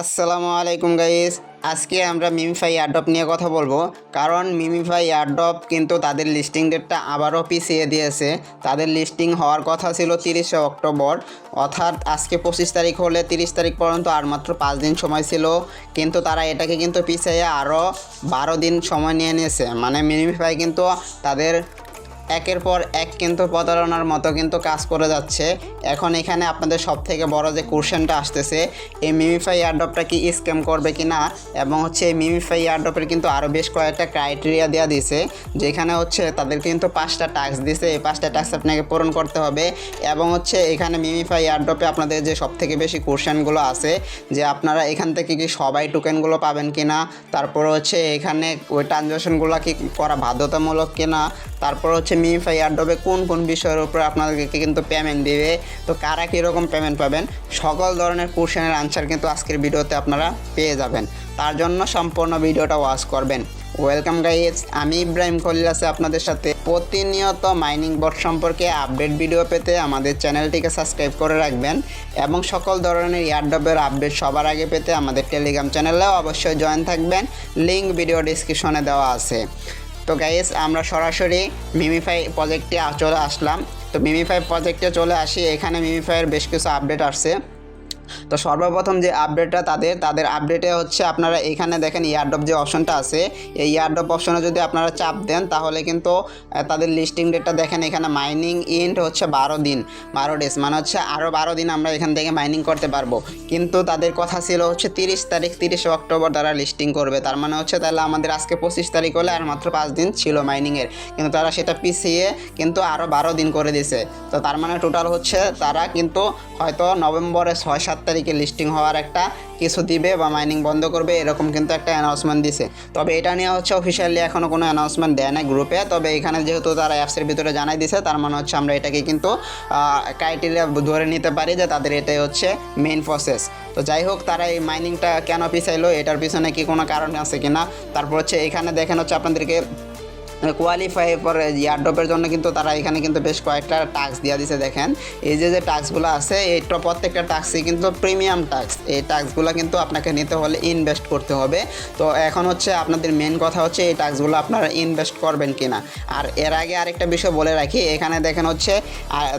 আসসালামু আলাইকুম গাইস। আজকে আমরা মিমিফাই এয়ারড্রপ নিয়ে কথা বলবো, কারণ মিমিফাই এয়ারড্রপ কিন্তু তাদের লিস্টিং ডেটটা আবারও পিছিয়ে দিয়েছে। তাদের লিস্টিং হওয়ার কথা ছিল 30শে অক্টোবর, অর্থাৎ আজকে 25 তারিখ হলে 30 তারিখ পর্যন্ত আর মাত্র 5 দিন সময় ছিল, কিন্তু তারা এটাকে কিন্তু পিছিয়ে আরও 12 দিন সময় নিয়ে নিয়েছে। মানে মিমিফাই কিন্তু তাদের একের পর এক কিন্তু প্রতারণার মতো কিন্তু কাজ করে যাচ্ছে। এখন এখানে আপনাদের সব থেকে বড় যে কোশ্চেনটা আসতেছে, এই মিমিফাই এয়ারড্রপটা কি স্ক্যাম করবে কি না, এবং হচ্ছে এই মিমিফাই এয়ারড্রপের কিন্তু আরও বেশ কয়েকটা ক্রাইটেরিয়া দেওয়া দিয়েছে, যেখানে হচ্ছে তাদের কিন্তু 5টা টাস্ক দিছে। এই 5টা টাস্ক আপনাকে পূরণ করতে হবে। এবং হচ্ছে এখানে মিমিফাই এয়ারড্রপে আপনাদের যে সব থেকে বেশি কোশ্চেনগুলো আছে, যে আপনারা এখান থেকে কি সবাই টোকেনগুলো পাবেন কি না, তারপর হচ্ছে এখানে ওই ট্রানজাকশনগুলো কি করা বাধ্যতামূলক কিনা, তারপর হচ্ছে মিমিফাই এয়ারড্রপে কোন কোন বিষয়ের উপর আপনাদেরকে কিন্তু পেমেন্ট দিবে, তো কারা কীরকম পেমেন্ট পাবেন, সকল ধরনের কোশ্চেনের আনসার কিন্তু আজকের ভিডিওতে আপনারা পেয়ে যাবেন। তার জন্য সম্পূর্ণ ভিডিওটা ওয়াচ করবেন। ওয়েলকাম গাইজ, আমি ইব্রাহিম খলিল আছি আপনাদের সাথে। প্রতিনিয়ত মাইনিং বট সম্পর্কে আপডেট ভিডিও পেতে আমাদের চ্যানেলটিকে সাবস্ক্রাইব করে রাখবেন, এবং সকল ধরনের এয়ারড্রপের আপডেট সবার আগে পেতে আমাদের টেলিগ্রাম চ্যানেলেও অবশ্যই জয়েন থাকবেন। লিঙ্ক ভিডিও ডিসক্রিপশনে দেওয়া আছে। তো গাইস, আমরা সরাসরি মিমিফাই প্রজেক্টে চলে আসলাম। তো মিমিফাই প্রজেক্টে চলে আসি, এখানে মিমিফাইয়ের বেশ কিছু আপডেট আসছে। তো সর্বপ্রথম যে আপডেটটা তাদের আপডেটে হচ্ছে আপনারা এখানে দেখেন এয়ারড্রপ যে অপশনটা আছে, এই এয়ারড্রপ অপশনে যদি আপনারা চাপ দেন তাহলে কিন্তু তাদের লিস্টিং ডেটটা দেখেন, এখানে মাইনিং ইন্ট হচ্ছে 12 দিন, 12 ডেজ, মানে হচ্ছে আরও 12 দিন আমরা এখান থেকে মাইনিং করতে পারবো। কিন্তু তাদের কথা ছিল হচ্ছে 30 তারিখ, 30শে অক্টোবর তারা লিস্টিং করবে। তার মানে হচ্ছে তাহলে আমাদের আজকে 25 তারিখ হলে আর মাত্র 5 দিন ছিল মাইনিংয়ের, কিন্তু তারা সেটা পিছিয়ে কিন্তু আরও 12 দিন করে দিছে। তো তার মানে টোটাল হচ্ছে তারা কিন্তু হয়তো নভেম্বরে 6-7 তারিখে লিস্টিং হওয়ার একটা কিছু দিবে বা মাইনিং বন্ধ করবে, এরকম কিন্তু একটা অ্যানাউন্সমেন্ট দিছে। তবে এটা নিয়ে হচ্ছে অফিসিয়ালি এখনও কোনো অ্যানাউন্সমেন্ট দেয় না গ্রুপে। তবে এখানে যেহেতু তারা অ্যাপসের ভিতরে জানাই দিছে, তার মানে হচ্ছে আমরা এটাকে কিন্তু ক্রাইটেরিয়া ধরে নিতে পারি যে তাদের এটাই হচ্ছে মেইন প্রসেস। তো যাই হোক, তারা এই মাইনিংটা কেন পিছাইলো, এটার পিছনে কি কোনো কারণ আছে কিনা। তারপর হচ্ছে এখানে দেখেন হচ্ছে আপনাদেরকে কোয়ালিফাই ফর এয়ারড্রপের জন্য কিন্তু তারা এখানে কিন্তু বেশ কয়েকটা টাস্ক দিয়ে দিছে। দেখেন এই যে টাস্কগুলো আছে, এইটা প্রত্যেকটা টাস্কই কিন্তু প্রিমিয়াম টাস্ক। এই টাস্কগুলো কিন্তু আপনাকে নিতে হলে ইনভেস্ট করতে হবে। তো এখন হচ্ছে আপনাদের মেন কথা হচ্ছে এই টাস্কগুলো আপনারা ইনভেস্ট করবেন কিনা। আর এর আগে আরেকটা বিষয় বলে রাখি, এখানে দেখেন হচ্ছে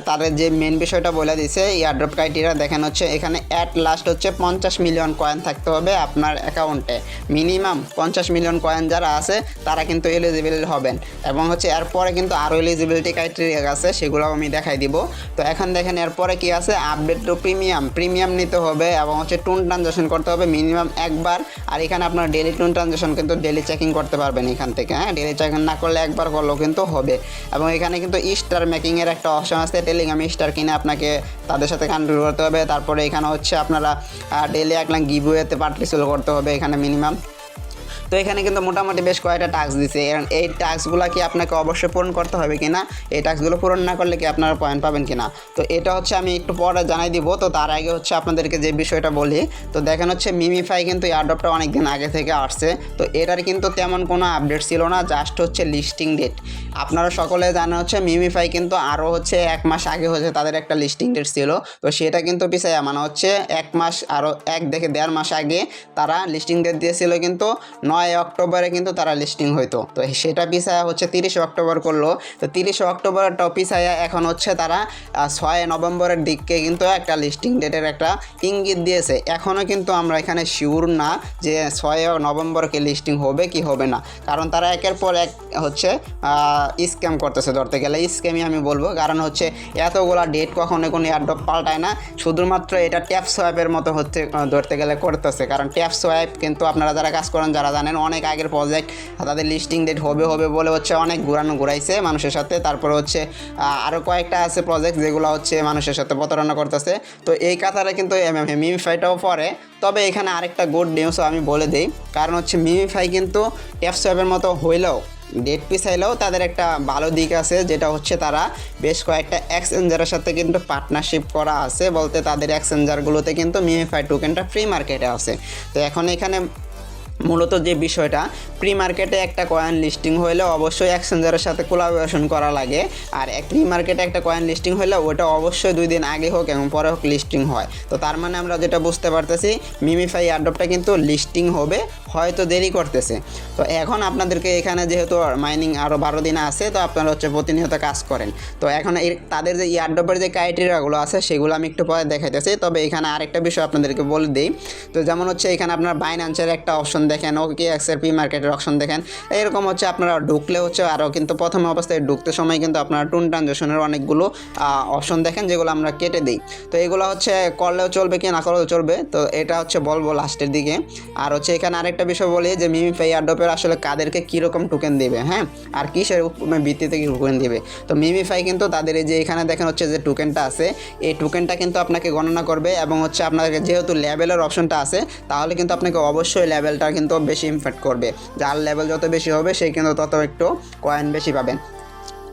তাদের যে মেন বিষয়টা বলে দিছে এয়ারড্রপ ক্রাইটেরিয়া, দেখেন হচ্ছে এখানে অ্যাট লাস্ট হচ্ছে 50 মিলিয়ন কয়েন থাকতে হবে আপনার অ্যাকাউন্টে। মিনিমাম 50 মিলিয়ন কয়েন যারা আছে তারা কিন্তু এলিজিবল হবে। এবং হচ্ছে এরপরে কিন্তু আরও এলিজিবিলিটি ক্রাইটেরিয়া আছে, সেগুলো আমি দেখাই দিব। তো এখন দেখেন এরপরে কি আছে, আপডেট টু প্রিমিয়াম নিতে হবে, এবং হচ্ছে টুন ট্রানজাকশন করতে হবে মিনিমাম একবার। আর এখানে আপনার ডেলি টুন ট্রানজাকশন কিন্তু ডেলি চেকিং করতে পারবেন এখান থেকে। হ্যাঁ, ডেলি চেকিং না করলে একবার করলেও কিন্তু হবে। এবং এখানে কিন্তু স্টার মেকিংয়ের একটা অপশন আছে, টেলিগ্রাম স্টার কিনে আপনাকে তাদের সাথে কন্ট্রিবিউট করতে হবে। তারপরে এখানে হচ্ছে আপনারা ডেলি 1 লাখ গিভওয়েতে পার্টিসিপেট করতে হবে এখানে মিনিমাম। তো এখানে কিন্তু মোটামুটি বেশ কয়েকটা টাস্ক দিছে, এই টাস্কগুলো কি আপনাকে অবশ্যই পূরণ করতে হবে কিনা, এই টাস্কগুলো পূরণ না করলে কি আপনারা পয়েন্ট পাবেন কিনা, তো এটা হচ্ছে আমি একটু পরে জানাই দিব। তো তার আগে হচ্ছে আপনাদেরকে যে বিষয়টা বলি, তো দেখেন হচ্ছে মিমিফাই কিন্তু এয়ারড্রপটা অনেক দিন আগে থেকে আসছে। তো এটার কিন্তু তেমন কোনো আপডেট ছিল না, জাস্ট হচ্ছে লিস্টিং ডেট। আপনারা সকলে জানেন হচ্ছে মিমিফাই কিন্তু আরও হচ্ছে 1 মাস আগে হচ্ছে তাদের একটা লিস্টিং ডেট ছিল। তো সেটা কিন্তু পিছায়, মানে হচ্ছে 1 মাস আরও 1 থেকে 1.5 মাস আগে তারা লিস্টিং ডেট দিয়েছিল, কিন্তু 9 অক্টোবরে কিন্তু তারা লিস্টিং হইতো। তো সেটা পিছায়া হচ্ছে 30শে অক্টোবর করলো। তো 30শে অক্টোবরটা পিছায়া এখন হচ্ছে তারা 6 নভেম্বরের দিকে কিন্তু একটা লিস্টিং ডেটের একটা ইঙ্গিত দিয়েছে। এখনও কিন্তু আমরা এখানে শিওর না যে 6 নভেম্বরকে লিস্টিং হবে কি হবে না, কারণ তারা একের পর এক হচ্ছে স্ক্যাম করতেছে, ধরতে গেলে স্ক্যামই আমি বলবো। কারণ হচ্ছে এতগুলা ডেট কখনো কোনো এয়ারড্রপ পাল্টায় না, শুধুমাত্র এটা ট্যাপ সোয়াইপের মতো হচ্ছে ধরতে গেলে করতেছে। কারণ ট্যাপ সোয়াইপ কিন্তু আপনারা যারা কাজ করেন যারা জানেন, অনেক আগের প্রজেক্ট, তাদের লিস্টিং ডেট হবে বলে হচ্ছে অনেক ঘুরাইছে মানুষের সাথে। তারপরে হচ্ছে আরও কয়েকটা আছে প্রজেক্ট যেগুলো হচ্ছে মানুষের সাথে প্রতারণা করতেছে। তো এই কাতারে কিন্তু মিমিফাইটাও পড়ে। তবে এখানে আরেকটা গুড নিউজও আমি বলে দিই, কারণ হচ্ছে মিমিফাই কিন্তু ট্যাপ সোয়াইপের মতো হইলেও ডেট পিছাইলেও তাদের একটা ভালো দিক আছে, যেটা হচ্ছে তারা বেশ কয়েকটা এক্সচেঞ্জারের সাথে কিন্তু পার্টনারশিপ করা আছে, বলতে তাদের এক্সচেঞ্জারগুলোতে কিন্তু মিমিফাই টোকেনটা ফ্রি মার্কেটে আছে। তো এখন এখানে মূলত যে বিষয়টা, প্রি মার্কেটে একটা কয়েন লিস্টিং হলে অবশ্যই এক্সচেঞ্জারের সাথে কোলাবোরেশন করা লাগে, আর প্রি মার্কেটে একটা কয়েন লিস্টিং হলে ওটা অবশ্যই 2 দিন আগে হোক এবং পরে হোক লিস্টিং হয়। তো তার মানে আমরা যেটা বুঝতে পারতেছি, মিমিফাই এয়ারড্রপটা কিন্তু লিস্টিং হবে, হয়তো দেরি করতেছে। তো এখন আপনাদেরকে এখানে যেহেতু মাইনিং আরও 12 দিন আছে, তো আপনারা হচ্ছে প্রতিনিয়ত কাজ করেন। তো এখন তাদের যে এয়ারড্রপের যে ক্রাইটেরিয়াগুলো আছে সেগুলো আমি একটু পরে দেখাইতেছি। তবে এখানে আরেকটা বিষয় আপনাদেরকে বলে দিই। তো যেমন হচ্ছে এখানে আপনার বাইন্যান্সের একটা অপশন দেখেন, OKXের প্রি মার্কেটের অপশন দেখেন, এরকম হচ্ছে আপনারা ঢুকলে হচ্ছে আরও কিন্তু প্রথম অবস্থায় ঢুকতে সময় কিন্তু আপনারা টুন ট্রানজাকশনের অনেকগুলো অপশন দেখেন যেগুলো আমরা কেটে দিই। তো এগুলো হচ্ছে করলেও চলবে কি না করলেও চলবে, তো এটা হচ্ছে বলবো লাস্টের দিকে। আর হচ্ছে এখানে আরেকটা বিষয় বলি যে মিমিফাই এয়ারড্রপের আসলে কাদেরকে কীরকম টোকেন দেবে, হ্যাঁ, আর কিসের ভিত্তিতে কী টোকেন দেবে। তো মিমিফাই কিন্তু তাদের এই যে এখানে দেখেন হচ্ছে যে টোকেনটা আছে, এই টোকেনটা কিন্তু আপনাকে গণনা করবে এবং হচ্ছে আপনাকে যেহেতু লেভেলের অপশনটা আছে, তাহলে কিন্তু আপনাকে অবশ্যই লেভেলটা কিন্তু বেশি ইমপ্যাক্ট করবে। যার লেভেল যত বেশি হবে সে কিন্তু তত একটু কয়েন বেশি পাবেন।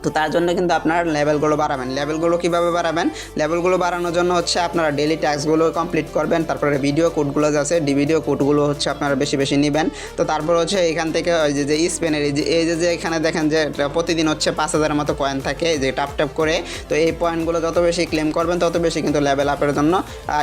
তো তার জন্য কিন্তু আপনার লেভেলগুলো বাড়াবেন। লেভেলগুলো কীভাবে বাড়াবেন? লেভেলগুলো বাড়ানোর জন্য হচ্ছে আপনারা ডেলি টাস্কগুলো কমপ্লিট করবেন, তারপরে ভিডিও কোডগুলো আছে ভিডিও কোডগুলো হচ্ছে আপনারা বেশি বেশি নেবেন। তো তারপর হচ্ছে এখান থেকে ওই যে স্পেনের এই যে এখানে দেখেন যে প্রতিদিন হচ্ছে 5000-এর মতো কয়েন থাকে যে ট্যাপ করে। তো এই পয়েন্টগুলো যত বেশি ক্লেম করবেন তত বেশি কিন্তু লেভেল আপের জন্য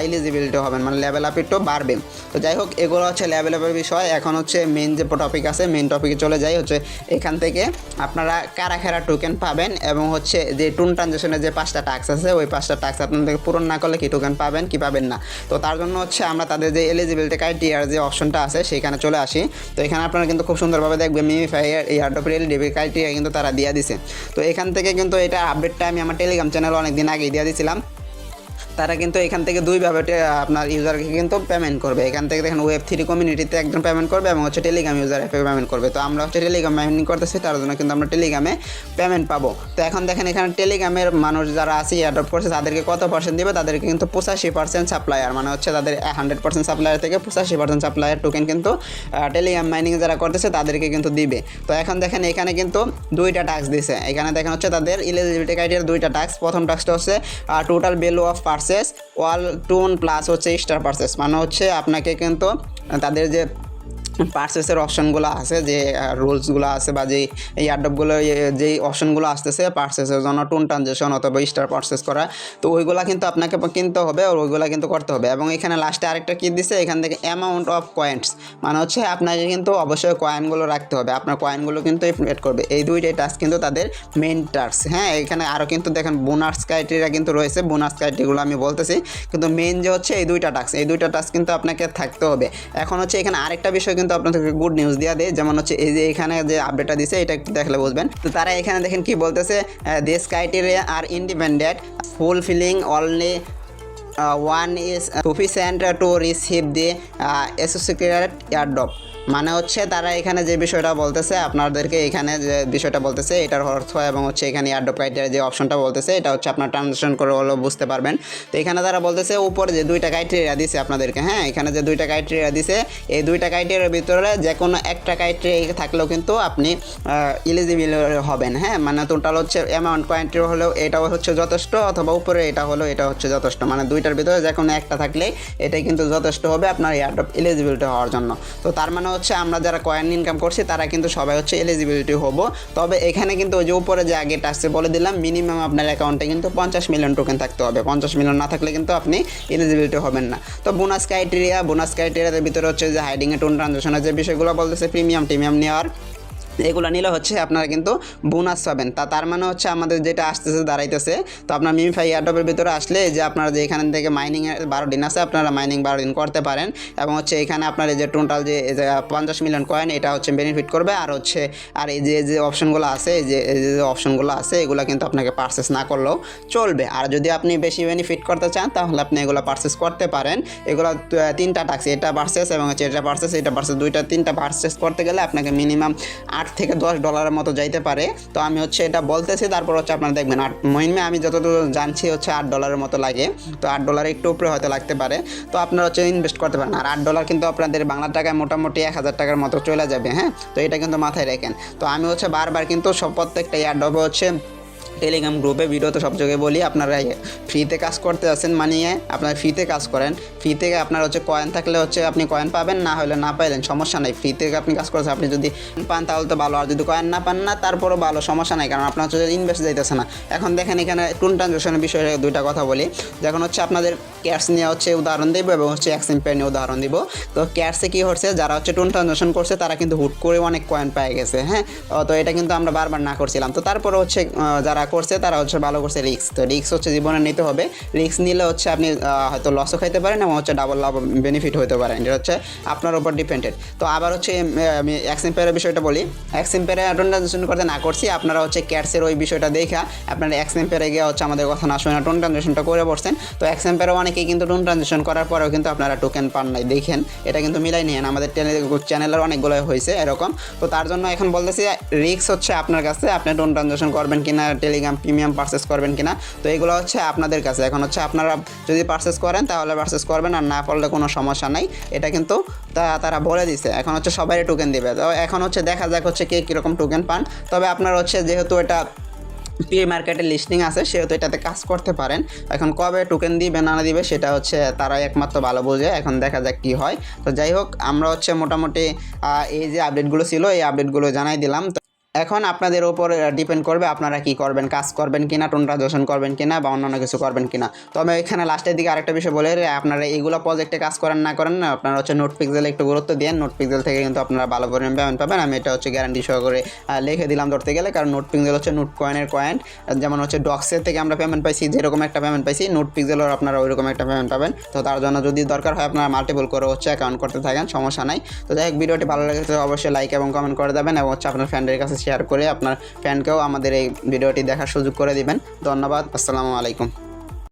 এলিজিবিলিটি হবেন, মানে লেভেল আপ একটু বাড়বে। তো যাই হোক, এগুলো হচ্ছে লেভেল আপের বিষয়। এখন হচ্ছে মেন যে টপিক আছে, মেন টপিকে চলে যাই। হচ্ছে এখান থেকে আপনারা কারা টোকেন পাবেন এবং হচ্ছে যে টুন ট্রানজাকশনের যে 5টা টাস্ক আছে, ওই 5টা টাস্ক আপনাদের পূরণ না করলে কি টোকেন পাবেন কি পাবেন না। তো তার জন্য হচ্ছে আমরা তাদের যে এলিজিবিলিটি ক্রাইটেরিয়ার যে অপশনটা আছে সেখানে চলে আসি। তো এখানে আপনারা কিন্তু খুব সুন্দরভাবে দেখবেন মিমিফাই এয়ারড্রপের এলিজিবিলিটি ক্রাইটেরিয়া কিন্তু তারা দিয়ে দিছে। তো এখান থেকে কিন্তু এটা আপডেটটা আমি আমার টেলিগ্রাম চ্যানেলে অনেকদিন আগেই দিয়ে দিয়েছিলাম। তারা কিন্তু এখান থেকে দুইভাবে আপনার ইউজারকে কিন্তু পেমেন্ট করবে। এখান থেকে দেখেন Web3 কমিউনিটিতে একজন পেমেন্ট করবে এবং হচ্ছে টেলিগ্রাম ইউজার অ্যাপে পেমেন্ট করবে। তো আমরা হচ্ছে টেলিগ্রাম মাইনিং করতেছি, তার জন্য কিন্তু আমরা টেলিগ্রামে পেমেন্ট পাবো। তো এখন দেখেন এখানে টেলিগ্রামের মানুষ যারা আছে এয়ারড্রপ করছে তাদেরকে কত পার্সেন্ট দেবে? তাদেরকে কিন্তু 85% সাপ্লায়ার, মানে হচ্ছে তাদের 100% সাপ্লায়ার থেকে 85% সাপ্লায়ার টোকেন কিন্তু টেলিগ্রাম মাইনিং যারা করতেছে তাদেরকে কিন্তু দিবে। তো এখন দেখেন এখানে কিন্তু 2টা টাস্ক দিছে। এখানে দেখেন হচ্ছে তাদের এলিজিবিলিটি ক্রাইটেরিয়ার 2টা টাস্ক। প্রথম টাস্কটা হচ্ছে total value of purchase Walton plus হচ্ছে স্টার পারচেস, মানে হচ্ছে আপনাকে কিন্তু তাদের যে পারচেসের অপশনগুলো আছে, যে রুলসগুলো আছে বা যেই এয়ারড্রপগুলো যেই অপশনগুলো আসতেছে পারচেসের জন্য, টুন ট্রানজাকশন অথবা স্টার পারচেস করা, তো ওইগুলো কিন্তু আপনাকে কিনতে হবে আর ওইগুলো কিন্তু করতে হবে। এবং এখানে লাস্টে আরেকটা কী দিছে, এখান থেকে অ্যামাউন্ট অফ কয়েন্স, মানে হচ্ছে আপনাকে কিন্তু অবশ্যই কয়েনগুলো রাখতে হবে, আপনার কয়েনগুলো কিন্তু এড করবে। এই 2টাই টাস্ক কিন্তু তাদের মেন টাস্ক। হ্যাঁ, এখানে আরও কিন্তু দেখেন বোনাস ক্রাইটেরিয়া কিন্তু রয়েছে, বোনাস ক্রাইটেরিয়াগুলো আমি বলতেছি, কিন্তু মেন যে হচ্ছে এই 2টা টাস্ক, এই 2টা টাস্ক কিন্তু আপনাকে থাকতে হবে। এখন হচ্ছে এখানে আরেকটা বিষয় কিন্তু আপনাদেরকে গুড নিউজ দেওয়া দেয়, যেমন হচ্ছে এই যে এখানে যে আপডেটটা দিছে এটা একটু দেখলে বুঝবেন। তো তারা এখানে দেখেন কি বলতেছে, this criteria are independent fulfilling only one is sufficient to receive the associated airdrop. মানে হচ্ছে তারা এখানে যে বিষয়টা বলতেছে আপনাদেরকে, এখানে যে বিষয়টা বলতেছে এটার অর্থ এবং হচ্ছে এখানে এয়ারড্রপ ক্রাইটেরিয়া যে অপশনটা বলতেছে এটা হচ্ছে আপনার ট্রানজাকশন করে হলেও বুঝতে পারবেন। তো এখানে তারা বলতেছে উপরে যে 2টা ক্রাইটেরিয়া দিছে আপনাদেরকে, হ্যাঁ, এখানে যে 2টা ক্রাইটেরিয়া দিছে, এই 2টা ক্রাইটেরিয়ার ভিতরে যে কোনো একটা ক্রাইটেরিয়া থাকলেও কিন্তু আপনি এলিজিবল হবেন। হ্যাঁ, মানে টোটাল হচ্ছে অ্যামাউন্ট ক্রাইটেরিয়া হলেও এটাও হচ্ছে যথেষ্ট, অথবা উপরে এটা হলেও এটা হচ্ছে যথেষ্ট, মানে 2টার ভিতরে যে কোনো একটা থাকলে এটাই কিন্তু যথেষ্ট হবে আপনার এয়ারড্রপ এলিজিবিলিটি হওয়ার জন্য। তো তার মানে হচ্ছে আমরা যারা কয়েন ইনকাম করছি তারা কিন্তু সবাই হচ্ছে এলিজিবিলিটি হব। তবে এখানে কিন্তু ওই যে উপরে যে আগে টাস্কে বলে দিলাম, মিনিমাম আপনার অ্যাকাউন্টে কিন্তু 50 মিলিয়ন টোকেন থাকতে হবে। 50 মিলিয়ন না থাকলে কিন্তু আপনি এলিজিবিলিটি হবেন না। তো বোনাস ক্রাইটেরিয়ার ভিতরে হচ্ছে যে হাইডিংয়ে টুন ট্রানজাকশনের যে বিষয়গুলো বলতেছে, প্রিমিয়াম নেওয়ার, এগুলো নিলে হচ্ছে আপনারা কিন্তু বোনাস পাবেন। তার মানে হচ্ছে আমাদের যেটা আসতেছে দাঁড়াইতেছে, তো আপনার মিমিফাই এয়ারড্রপের ভিতরে আসলে যে আপনারা যে এখান থেকে মাইনিংয়ের 12 দিন আছে, আপনারা মাইনিং 12 দিন করতে পারেন এবং হচ্ছে এখানে আপনার এই যে টোটাল যে 50 মিলিয়ন কয়েন এটা হচ্ছে বেনিফিট করবে। আর হচ্ছে আর এই যে অপশনগুলো আছে, এই যে অপশনগুলো আছে এগুলো কিন্তু আপনাকে পারচেস না করলেও চলবে। আর যদি আপনি বেশি বেনিফিট করতে চান তাহলে আপনি এগুলো পারচেস করতে পারেন। এগুলো 3টা টাস্ক, এটা পারচেস এবং হচ্ছে এটা পারচেস 3টা পারচেস করতে গেলে আপনাকে মিনিমাম $8 থেকে $10 মতো যাইতে পারে। তো আমি হচ্ছে এটা বলতেছি, তারপর হচ্ছে আপনারা দেখবেন মিনিমাম আমি যতদূর জানছি হচ্ছে $8 মতো লাগে। তো $8 একটু উপরে হয়তো লাগতে পারে। তো আপনারা হচ্ছে ইনভেস্ট করতে পারেন। আর $8 কিন্তু আপনাদের বাংলা টাকায় মোটামুটি 1000 টাকার মতো চলে যাবে। হ্যাঁ, তো এটা কিন্তু মাথায় রাখেন। তো আমি হচ্ছে বারবার কিন্তু প্রত্যেকটা এয়ারড্রপে হচ্ছে টেলিগ্রাম গ্রুপে ভিডিওতে সব জায়গায় বলি, আপনারা ফ্রিতে কাজ করতে আছেন মানিয়ে আপনারা ফ্রিতে কাজ করেন। ফ্রি থেকে আপনার হচ্ছে কয়েন থাকলে হচ্ছে আপনি কয়েন পাবেন, না হলে না পাইলেন সমস্যা নাই। ফ্রি থেকে আপনি কাজ করছেন, আপনি যদি পান তাহলে তো ভালো, আর যদি কয়েন না পান না তারপরও ভালো, সমস্যা নাই, কারণ আপনার হচ্ছে ইনভেস্ট যাইতেছে না। এখন দেখেন এখানে টুন ট্রানজাকশনের বিষয়ে দুইটা কথা বলি। যখন হচ্ছে আপনাদের ক্যাশ নিয়ে হচ্ছে উদাহরণ দিব এবং হচ্ছে এক্সিম্পের নিয়ে উদাহরণ দিব। তো ক্যাশে কী হচ্ছে, যারা হচ্ছে টুন ট্রানজাকশন করছে তারা কিন্তু হুট করে অনেক কয়েন পেয়ে গেছে। হ্যাঁ, তো এটা কিন্তু আমরা বারবার না করছিলাম। তো তারপরে হচ্ছে যারা করছে তারা হচ্ছে ভালো করছে রিস্ক। তো রিস্ক হচ্ছে জীবনে নিতে হবে। রিস্ক নিলে হচ্ছে আপনি হয়তো লসও খাইতে পারেন এবং হচ্ছে ডাবল লাভ বেনিফিট হতে পারেন, এটা হচ্ছে আপনার উপর ডিপেন্ডেড। তো আবার হচ্ছে আমি এক্সিম্পেয়ারের বিষয়টা বলি। এক্সিম্পেয়ারে ট্রানজাকশন করতে না করছি, আপনারা হচ্ছে ক্যাটসের ওই বিষয়টা দেখা আপনারা এক্সিম্পেয়ারে গিয়ে হচ্ছে আমাদের কথা না শুনে টোন ট্রানজাকশনটা করে বসছেন। তো এক্সিম্পেয়ারে অনেকেই কিন্তু টোন ট্রানজাকশন করার পরেও কিন্তু আপনারা টোকেন পান নাই, দেখেন এটা কিন্তু মিলাই নিয়েন। আমাদের চ্যানেলের অনেকগুলো হয়েছে এরকম। তো তার জন্য এখন বলতেছি রিস্ক হচ্ছে আপনার কাছে, আপনি টোন ট্রানজাকশন করবেন কিনা, টেলিগ্রাম প্রিমিয়াম পারচেস করবেন কিনা, তো এগুলো হচ্ছে আপনাদের কাছে। এখন হচ্ছে আপনারা যদি পারচেস করেন তাহলে পারচেস করবেন, আর না করলে কোনো সমস্যা নাই। এটা কিন্তু তারা বলে দিছে। এখন হচ্ছে সবাই টোকেন দিবে। তো এখন হচ্ছে দেখা যাক হচ্ছে কে কীরকম টোকেন পান। তবে আপনার হচ্ছে যেহেতু এটা প্রি মার্কেটে লিস্টিং আছে সেহেতু এটাতে কাজ করতে পারেন। এখন কবে টোকেন দিবে না দিবে সেটা হচ্ছে তারাই একমাত্র ভালো বোঝে। এখন দেখা যাক কী হয়। তো যাই হোক, আমরা হচ্ছে মোটামুটি এই যে আপডেটগুলো ছিল এই আপডেটগুলো জানাই দিলাম। এখন আপনাদের উপর ডিপেন্ড করবে আপনারা কি করবেন, কাজ করবেন কিনা, টোন ট্রানজাকশন করবেন কিনা বা অন্যান্য কিছু করবেন কিনা। তো আমি এখানে লাস্টের দিকে আরেকটা বিষয় বলে, আপনারা এইগুলো প্রজেক্টে কাজ করেন না করেন না, আপনারা হচ্ছে নোট পিক্সেলে একটু গুরুত্ব দেন। নোট পিক্সেল থেকে কিন্তু আপনারা ভালো পরিমাণ পেমেন্ট পাবেন। আমি এটা হচ্ছে গ্যারান্টি সহকারে লিখে দিলাম ধরতে গেলে, কারণ নোট পিক্সেল হচ্ছে নোট কয়েনের কয়েন। যেমন হচ্ছে ডক্সের থেকে আমরা পেমেন্ট পাইছি, যেরকম একটা পেমেন্ট পাইছি নোট পিক্সেলের আপনারা ওইরকম একটা পেমেন্ট পাবেন। তো তার জন্য যদি দরকার হয় আপনারা মাল্টিপল করে হচ্ছে অ্যাকাউন্ট করতে থাকেন, সমস্যা নাই। তো যাই হোক, ভিডিওটি ভালো লাগে তো অবশ্যই লাইক এবং কমেন্ট করে দেবেন এবং হচ্ছে আপনার ফ্রেন্ডের কাছে শেয়ার করে আপনার ফ্যানকেও আমাদের এই ভিডিওটি দেখার সুযোগ করে দিবেন। ধন্যবাদ, আসসালামু আলাইকুম।